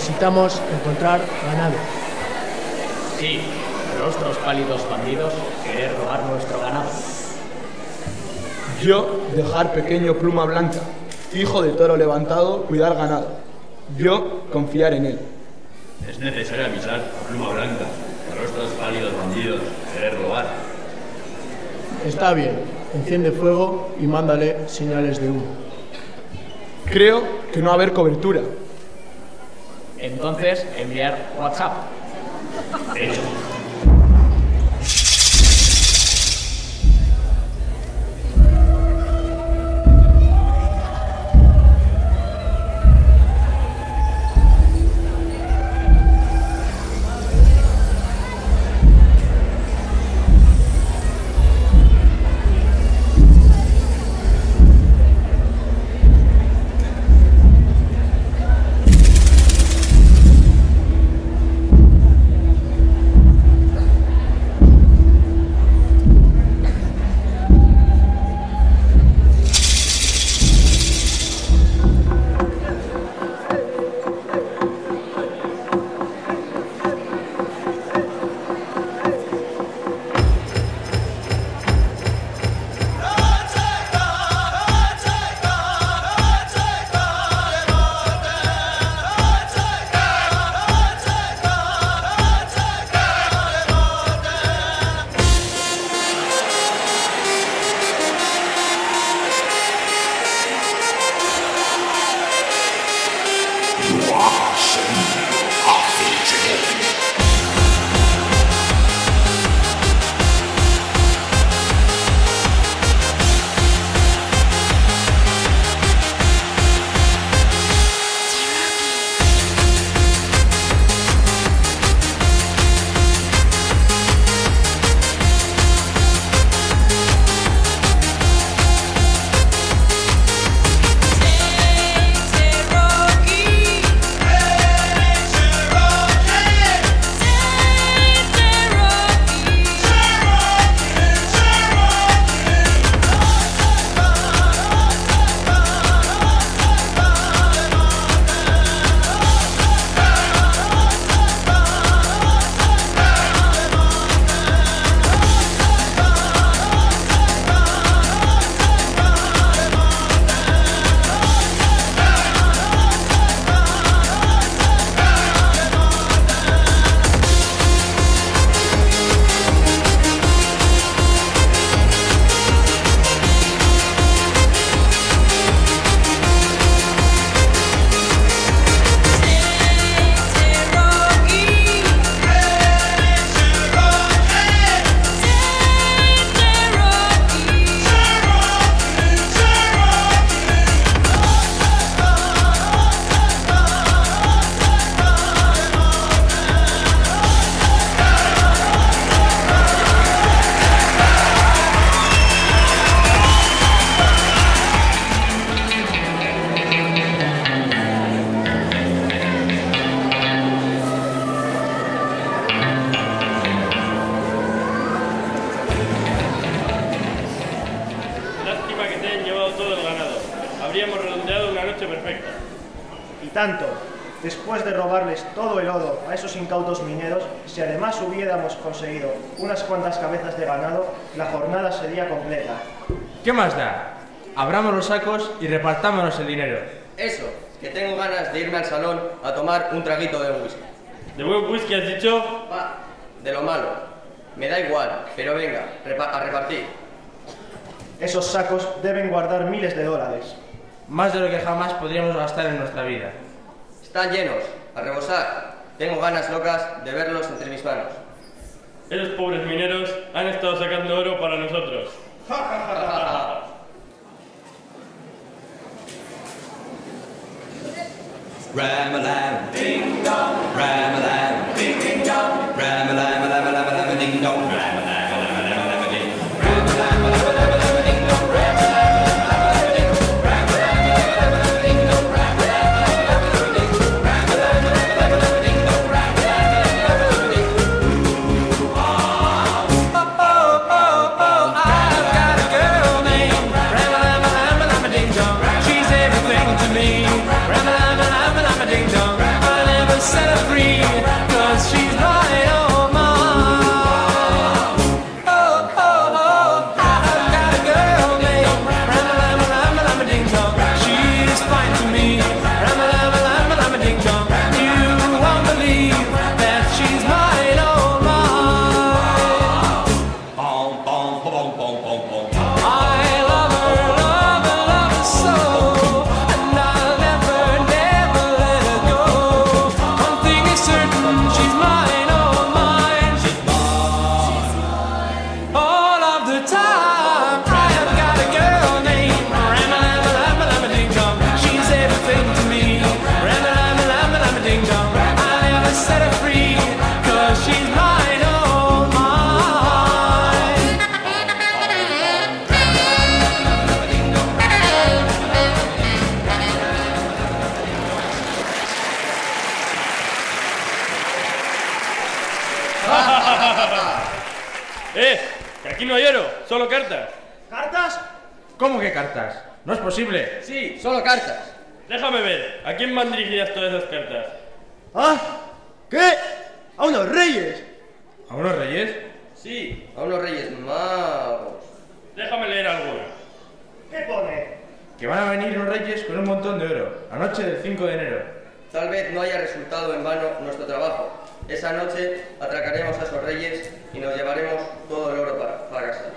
Necesitamos encontrar ganado. Sí, rostros pálidos bandidos, querer robar nuestro ganado. Yo, dejar pequeño Pluma Blanca, hijo de toro levantado, cuidar ganado. Yo, confiar en él. Es necesario avisar a Pluma Blanca, rostros pálidos bandidos, querer robar. Está bien, enciende fuego y mándale señales de humo. Creo que no va a haber cobertura. Entonces, enviar WhatsApp. Hecho. habríamos redondeado una noche perfecta. Y tanto, después de robarles todo el oro a esos incautos mineros, si además hubiéramos conseguido unas cuantas cabezas de ganado, la jornada sería completa. ¿Qué más da? Abramos los sacos y repartámonos el dinero. Eso, que tengo ganas de irme al salón a tomar un traguito de whisky. ¿De buen whisky has dicho? Va, de lo malo. Me da igual, pero venga, a repartir. Esos sacos deben guardar miles de dólares. Más de lo que jamás podríamos gastar en nuestra vida. Están llenos, a rebosar. Tengo ganas locas de verlos entre mis manos. Esos pobres mineros han estado sacando oro para nosotros. Ram-a-lam, ding dong, ram-a-lam, ding ding dong, ram-a-lam, lam-a-lam, ding dong, ram-a-lam, lam-a-lam, ding, ram-a-lam, lam-a-lam, ding dong, ram-a-lam, ding, ram-a-lam, ding dong, ram-a-lam, ding, ram-a-lam, ding dong, ram-a-lam, ding. Ooh, ah, oh, oh, oh, oh, I've got a girl named ram-a-lam, ding dong. She's everything to me. Ram-a-lam, ding dong. I never ¿Solo cartas? ¿Cartas? ¿Cómo que cartas? No es posible. Sí, solo cartas. Déjame ver, ¿a quién van dirigidas todas esas cartas? ¿Ah? ¿Qué? ¡A unos reyes! ¿A unos reyes? Sí, a unos reyes magos. Déjame leer alguna. ¿Qué pone? Que van a venir los reyes con un montón de oro, la noche del 5 de enero. Tal vez no haya resultado en vano nuestro trabajo. Esa noche atracaremos a esos reyes y nos llevaremos todo el oro para casa.